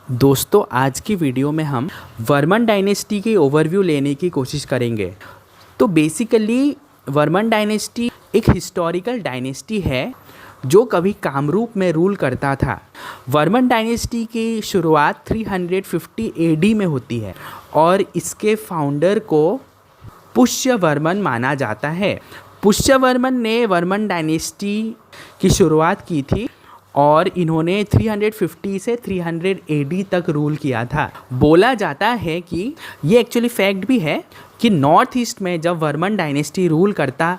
दोस्तों, आज की वीडियो में हम वर्मन डायनेस्टी की ओवरव्यू लेने की कोशिश करेंगे। तो बेसिकली वर्मन डायनेस्टी एक हिस्टोरिकल डायनेस्टी है जो कभी कामरूप में रूल करता था। वर्मन डायनेस्टी की शुरुआत 350 एडी में होती है और इसके फाउंडर को पुष्यवर्मन माना जाता है। पुष्यवर्मन ने वर्मन डायनेस्टी की शुरुआत की थी और इन्होंने 350 से 300 एडी तक रूल किया था। बोला जाता है कि ये एक्चुअली फैक्ट भी है कि नॉर्थ ईस्ट में जब वर्मन डायनेस्टी रूल करता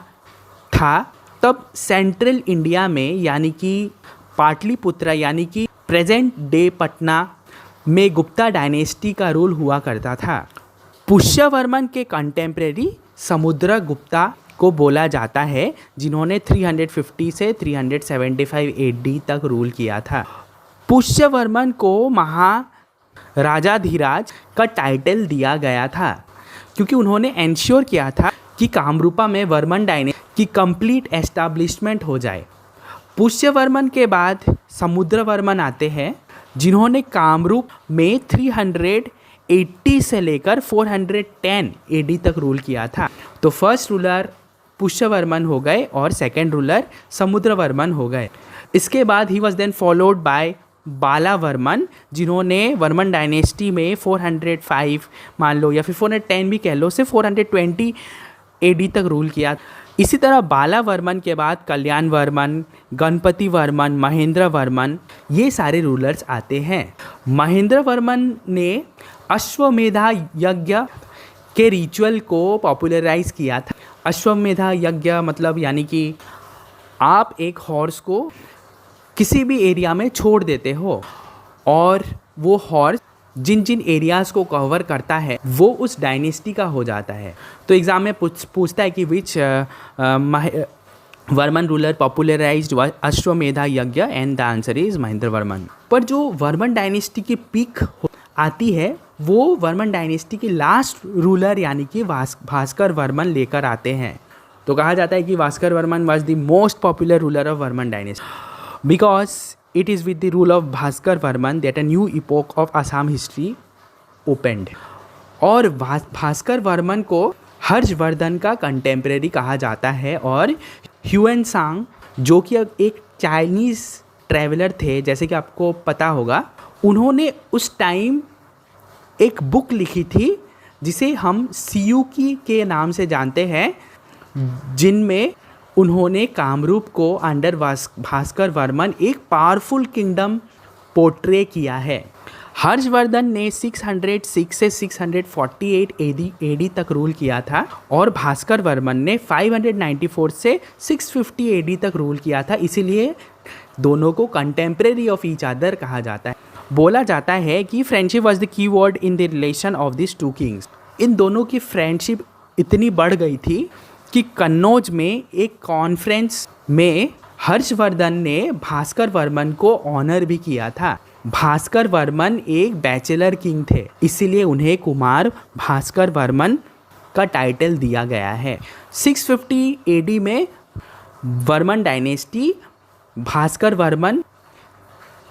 था तब सेंट्रल इंडिया में यानी कि पाटलिपुत्र यानी कि प्रेजेंट डे पटना में गुप्ता डायनेस्टी का रूल हुआ करता था। पुष्यवर्मन के कंटेम्प्रेरी समुद्रगुप्ता को बोला जाता है जिन्होंने 350 से 375 एडी तक रूल किया था। पुष्यवर्मन को महाराजाधिराज का टाइटल दिया गया था क्योंकि उन्होंने एंश्योर किया था कि कामरूपा में वर्मन डायनेस्टी की कंप्लीट एस्टैब्लिशमेंट हो जाए। पुष्यवर्मन के बाद समुद्रवर्मन आते हैं जिन्होंने कामरूप में 380 से लेकर 410 एडी तक रूल किया था। तो फर्स्ट रूलर पुष्यवर्मन हो गए और सेकेंड रूलर समुद्रवर्मन हो गए। इसके बाद ही was then followed by Balavarman जिन्होंने वर्मन डायनेस्टी में 405 मान लो या फिर 410 भी कह लो से 420 एडी तक रूल किया। इसी तरह बालावर्मन के बाद कल्याण वर्मन, गणपति वर्मन, महेंद्र वर्मन ये सारे रूलर्स आते हैं। महेंद्र वर्मन ने अश्वमेधा यज्ञ के रिचुअल को पॉपुलराइज किया था। अश्वमेधा यज्ञ मतलब यानी कि आप एक हॉर्स को किसी भी एरिया में छोड़ देते हो और वो हॉर्स जिन जिन एरियाज़ को कवर करता है वो उस डायनेस्टी का हो जाता है। तो एग्ज़ाम में पूछता है कि विच वर्मन रूलर पॉपुलराइज्ड अश्वमेधा यज्ञ and the answer is Mahendra Varman. पर जो वर्मन डायनेस्टी की पीक आती है वो वर्मन डायनेस्टी के लास्ट रूलर यानी कि भास्कर वर्मन लेकर आते हैं। तो कहा जाता है कि Bhaskar Varman was the most popular ruler of Varman dynasty because it is with the rule of Bhaskar Varman that a new epoch of Assam history opened. और भास्कर वर्मन को हर्षवर्धन का कंटेम्प्रेरी कहा जाता है और ह्यूएन सांग जो कि एक चाइनीज़ ट्रैवलर थे जैसे कि आपको पता होगा, उन्होंने उस टाइम एक बुक लिखी थी जिसे हम सियुकी के नाम से जानते हैं, जिनमें उन्होंने कामरूप को अंडर भास्कर वर्मन एक पावरफुल किंगडम पोर्ट्रे किया है। हर्षवर्धन ने 606 से 648 एडी तक रूल किया था और भास्कर वर्मन ने 594 से 650 एडी तक रूल किया था। इसीलिए दोनों को कंटेम्प्रेरी ऑफ ईच अदर कहा जाता है। बोला जाता है कि friendship was the key word in the relation of this two kings. इन दोनों की फ्रेंडशिप इतनी बढ़ गई थी कि कन्नौज में एक कॉन्फ्रेंस में हर्षवर्धन ने भास्कर वर्मन को ऑनर भी किया था। भास्कर वर्मन एक बैचलर किंग थे, इसीलिए उन्हें कुमार भास्कर वर्मन का टाइटल दिया गया है। 650 एडी में वर्मन डायनेस्टी भास्कर वर्मन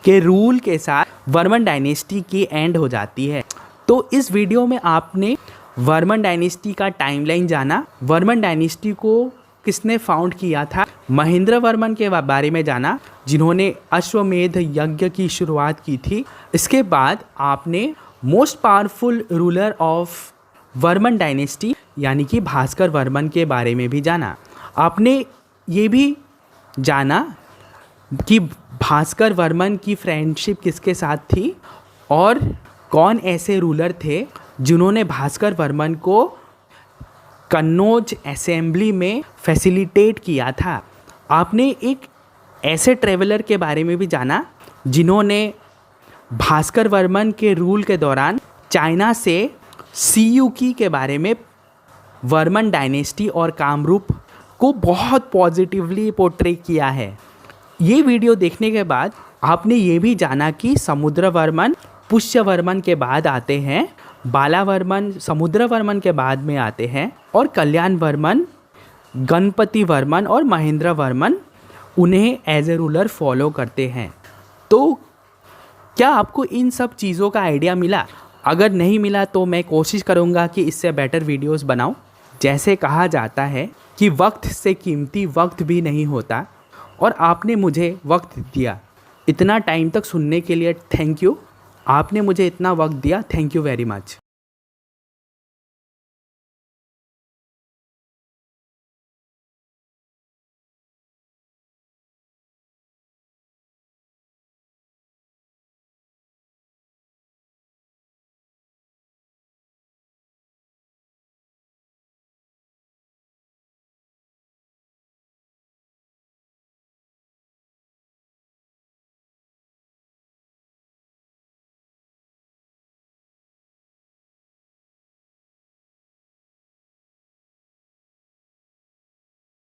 के रूल के साथ वर्मन डायनेस्टी की एंड हो जाती है। तो इस वीडियो में आपने वर्मन डायनेस्टी का टाइमलाइन जाना, वर्मन डायनेस्टी को किसने फाउंड किया था, महेंद्र वर्मन के बारे में जाना जिन्होंने अश्वमेध यज्ञ की शुरुआत की थी। इसके बाद आपने most powerful ruler of Varman dynasty यानी कि भास्कर वर्मन के बारे में भी जाना। आपने ये भी जाना कि भास्कर वर्मन की फ्रेंडशिप किसके साथ थी और कौन ऐसे रूलर थे जिन्होंने भास्कर वर्मन को कन्नौज असेंबली में फैसिलिटेट किया था। आपने एक ऐसे ट्रेवलर के बारे में भी जाना जिन्होंने भास्कर वर्मन के रूल के दौरान चाइना से सियुकी के बारे में वर्मन डायनेस्टी और कामरूप को बहुत पॉजिटिवली पोर्ट्रे किया है। ये वीडियो देखने के बाद आपने ये भी जाना कि समुद्रवर्मन पुष्यवर्मन के बाद आते हैं, बालावर्मन समुद्रवर्मन के बाद में आते हैं और कल्याण वर्मन, गणपति वर्मन और महेंद्र वर्मन उन्हें एज ए रूलर फॉलो करते हैं। तो क्या आपको इन सब चीज़ों का आइडिया मिला? अगर नहीं मिला तो मैं कोशिश करूँगा कि इससे बेटर वीडियोस बनाऊँ। जैसे कहा जाता है कि वक्त से कीमती वक्त भी नहीं होता, और आपने मुझे वक्त दिया। इतना टाइम तक सुनने के लिए थैंक यू। आपने मुझे इतना वक्त दिया, थैंक यू वेरी मच।